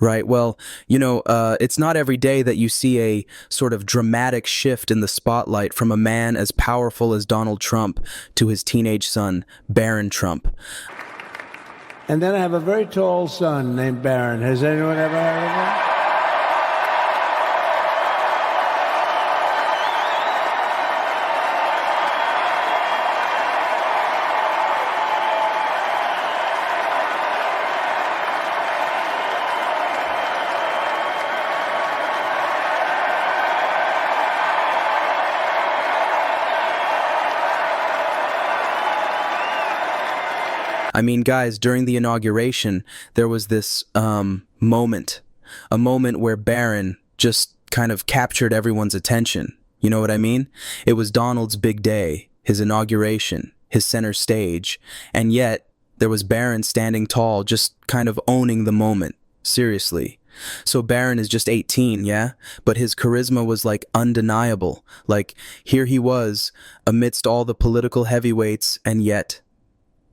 Right. Well, it's not every day that you see a sort of dramatic shift in the spotlight from a man as powerful as Donald Trump to his teenage son, Barron Trump. And then I have a very tall son named Barron. Has anyone ever heard of him? I mean, guys, during the inauguration, there was this moment, a moment where Barron just kind of captured everyone's attention. You know what I mean? It was Donald's big day, his inauguration, his center stage, and yet there was Barron standing tall, just kind of owning the moment. Seriously. So Barron is just 18, yeah? But his charisma was like undeniable. Like, here he was, amidst all the political heavyweights, and yet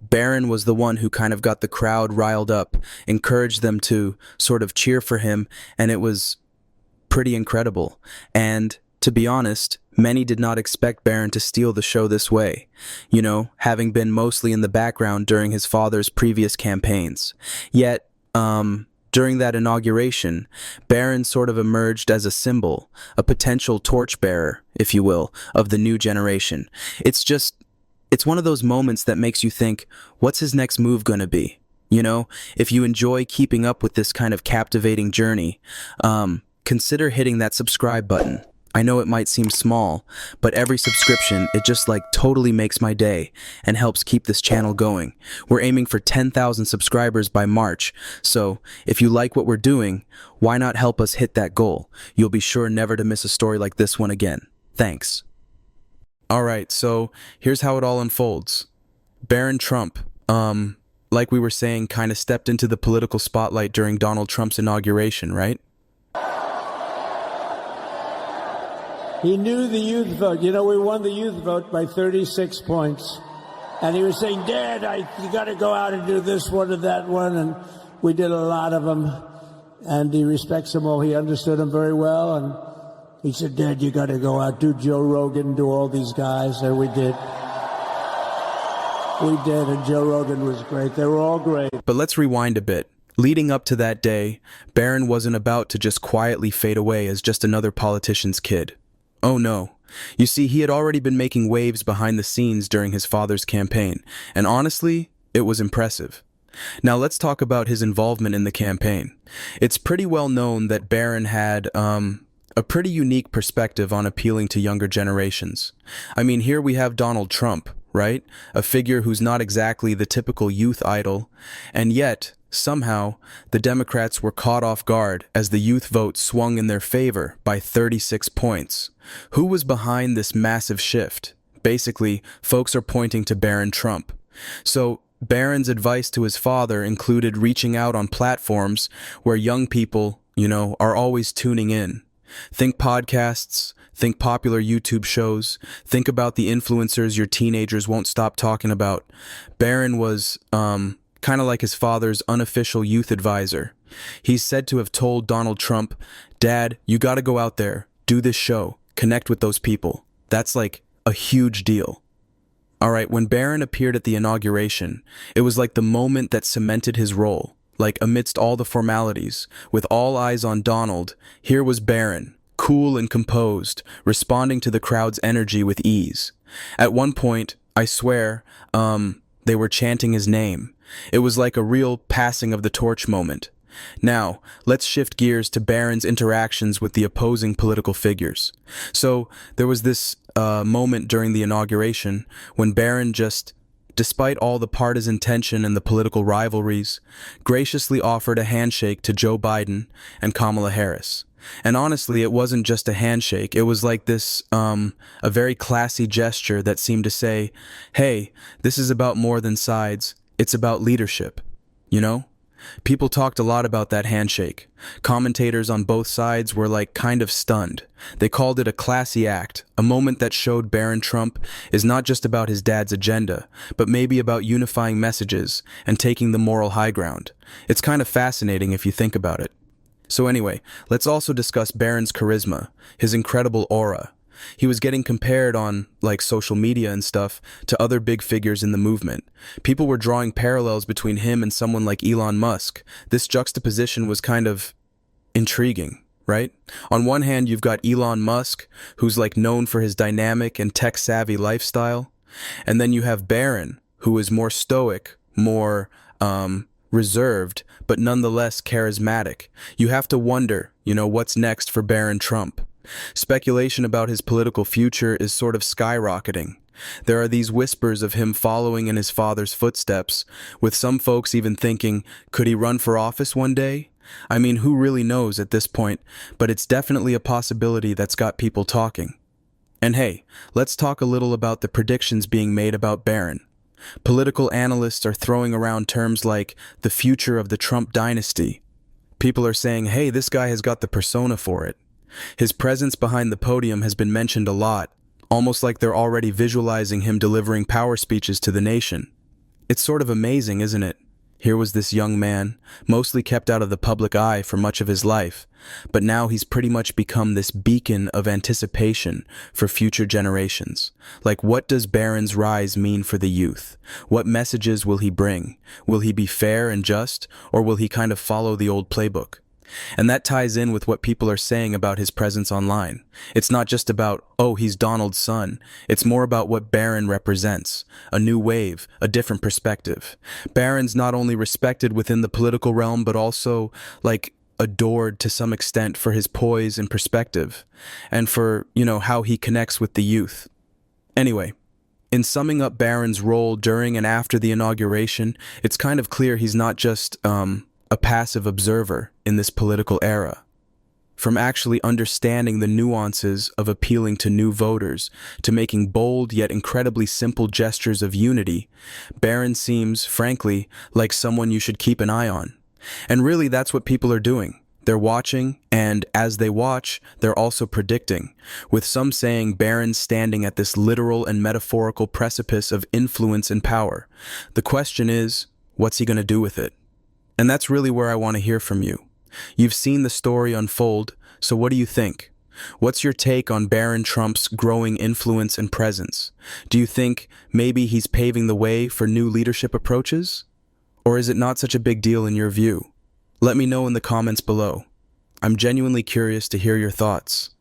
Barron was the one who kind of got the crowd riled up, encouraged them to sort of cheer for him, and it was pretty incredible. And to be honest, many did not expect Barron to steal the show this way, having been mostly in the background during his father's previous campaigns. Yet, during that inauguration, Barron sort of emerged as a symbol, a potential torchbearer, if you will, of the new generation. It's one of those moments that makes you think, what's his next move going to be? If you enjoy keeping up with this kind of captivating journey, consider hitting that subscribe button. I know it might seem small, but every subscription, it just totally makes my day and helps keep this channel going. We're aiming for 10,000 subscribers by March, so if you like what we're doing, why not help us hit that goal? You'll be sure never to miss a story like this one again. Thanks. All right, so here's how it all unfolds. Barron Trump, like we were saying, kind of stepped into the political spotlight during Donald Trump's inauguration, right? He knew the youth vote. We won the youth vote by 36 points. And he was saying, Dad, you got to go out and do this one and that one. And we did a lot of them. And he respects them all. He understood them very well. And he said, Dad, you got to go out, do Joe Rogan, do all these guys. And we did. We did, and Joe Rogan was great. They were all great. But let's rewind a bit. Leading up to that day, Barron wasn't about to just quietly fade away as just another politician's kid. Oh no. You see, he had already been making waves behind the scenes during his father's campaign, and honestly, it was impressive. Now let's talk about his involvement in the campaign. It's pretty well known that Barron had, a pretty unique perspective on appealing to younger generations. I mean, here we have Donald Trump, right? A figure who's not exactly the typical youth idol, and yet, somehow, the Democrats were caught off guard as the youth vote swung in their favor by 36 points. Who was behind this massive shift? Basically, folks are pointing to Barron Trump. So, Barron's advice to his father included reaching out on platforms where young people, are always tuning in. Think podcasts, think popular YouTube shows, think about the influencers your teenagers won't stop talking about. Barron was, kind of like his father's unofficial youth advisor. He's said to have told Donald Trump, Dad, you gotta go out there, do this show, connect with those people. That's a huge deal. All right, when Barron appeared at the inauguration, it was like the moment that cemented his role. Amidst all the formalities, with all eyes on Donald, here was Barron, cool and composed, responding to the crowd's energy with ease. At one point, I swear, they were chanting his name. It was like a real passing of the torch moment. Now, let's shift gears to Barron's interactions with the opposing political figures. So, there was this moment during the inauguration when Barron just, despite all the partisan tension and the political rivalries, graciously offered a handshake to Joe Biden and Kamala Harris. And honestly, it wasn't just a handshake. It was like this, a very classy gesture that seemed to say, hey, this is about more than sides. It's about leadership, People talked a lot about that handshake. Commentators on both sides were kind of stunned. They called it a classy act, a moment that showed Barron Trump is not just about his dad's agenda, but maybe about unifying messages and taking the moral high ground. It's kind of fascinating if you think about it. So anyway, let's also discuss Barron's charisma, his incredible aura. He was getting compared on, like, social media and stuff to other big figures in the movement. People were drawing parallels between him and someone like Elon Musk. This juxtaposition was kind of intriguing, right? On one hand, you've got Elon Musk, who's like known for his dynamic and tech-savvy lifestyle. And then you have Barron, who is more stoic, more reserved, but nonetheless charismatic. You have to wonder, what's next for Barron Trump? Speculation about his political future is sort of skyrocketing. There are these whispers of him following in his father's footsteps, with some folks even thinking, could he run for office one day? I mean, who really knows at this point, but it's definitely a possibility that's got people talking. And hey, let's talk a little about the predictions being made about Barron. Political analysts are throwing around terms like the future of the Trump dynasty. People are saying, hey, this guy has got the persona for it. His presence behind the podium has been mentioned a lot, almost like they're already visualizing him delivering power speeches to the nation. It's sort of amazing, isn't it? Here was this young man, mostly kept out of the public eye for much of his life, but now he's pretty much become this beacon of anticipation for future generations. Like, what does Barron's rise mean for the youth? What messages will he bring? Will he be fair and just, or will he kind of follow the old playbook? And that ties in with what people are saying about his presence online. It's not just about, oh, he's Donald's son. It's more about what Barron represents. A new wave, a different perspective. Barron's not only respected within the political realm, but also, adored to some extent for his poise and perspective. And for, how he connects with the youth. Anyway, in summing up Barron's role during and after the inauguration, it's kind of clear he's not just, a passive observer in this political era. From actually understanding the nuances of appealing to new voters to making bold yet incredibly simple gestures of unity, Barron seems, frankly, like someone you should keep an eye on. And really, that's what people are doing. They're watching, and as they watch, they're also predicting, with some saying Barron's standing at this literal and metaphorical precipice of influence and power. The question is, what's he going to do with it? And that's really where I want to hear from you. You've seen the story unfold, so what do you think? What's your take on Barron Trump's growing influence and presence? Do you think maybe he's paving the way for new leadership approaches? Or is it not such a big deal in your view? Let me know in the comments below. I'm genuinely curious to hear your thoughts.